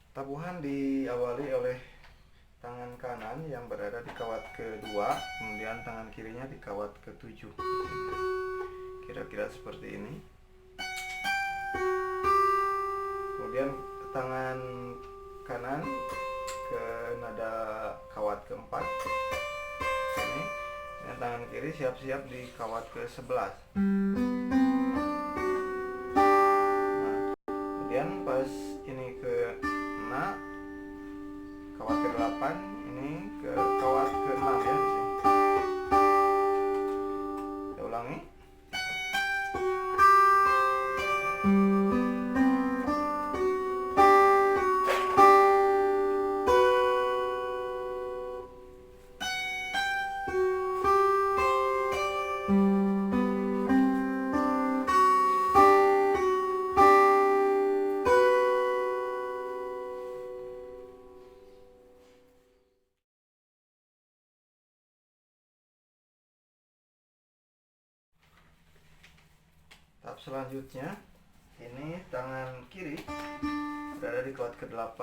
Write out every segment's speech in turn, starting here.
Tabuhan diawali oleh tangan kanan yang berada di kawat kedua, kemudian tangan kirinya di kawat ketujuh. Kira-kira seperti ini. Kemudian tangan kanan ke nada kawat keempat ini, dan tangan kiri siap-siap di kawat ke-11. Kemudian pas ini ke kawat ke-8, ini ke kawat ke-6 ya di sini. Saya ulangi. Tahap selanjutnya, ini tangan kiri berada di kawat ke-8,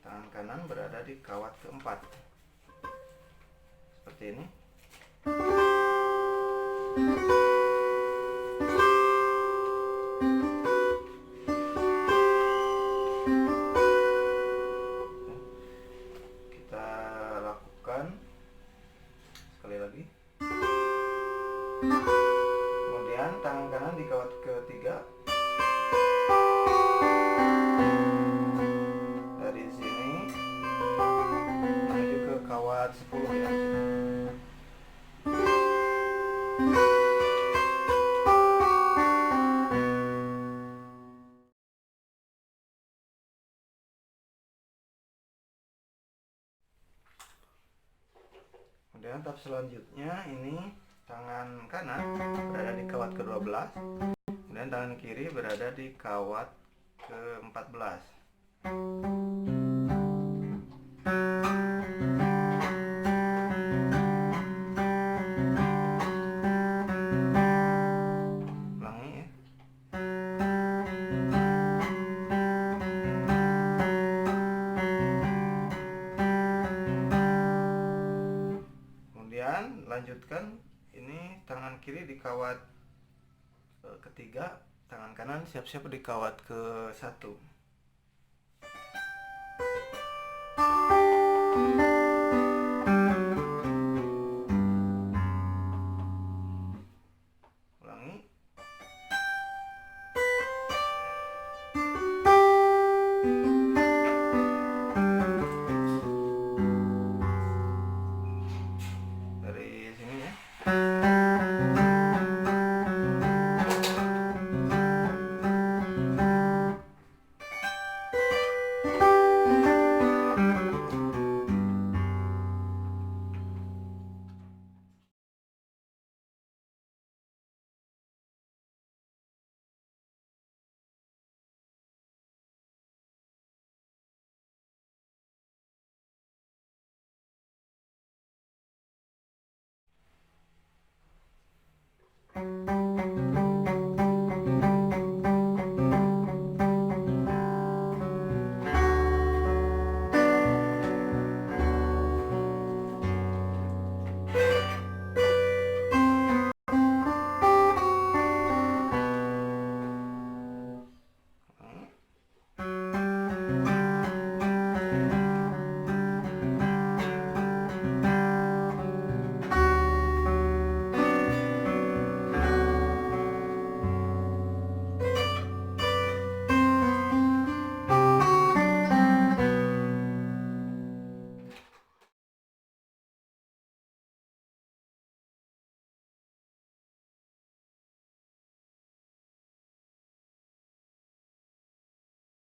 tangan kanan berada di kawat ke-4. Seperti ini. Kita lakukan sekali lagi. Kemudian tangan kanan di kawat ke-3. Dari sini menuju ke kawat 10 ya. Kemudian tahap selanjutnya, ini tangan kanan berada di kawat ke-12, kemudian tangan kiri berada di kawat ke-14. Ulangi ya. Kemudian lanjutkan, ini tangan kiri di kawat ketiga, tangan kanan siap-siap di kawat ke-1. Ulangi. Dari sini ya.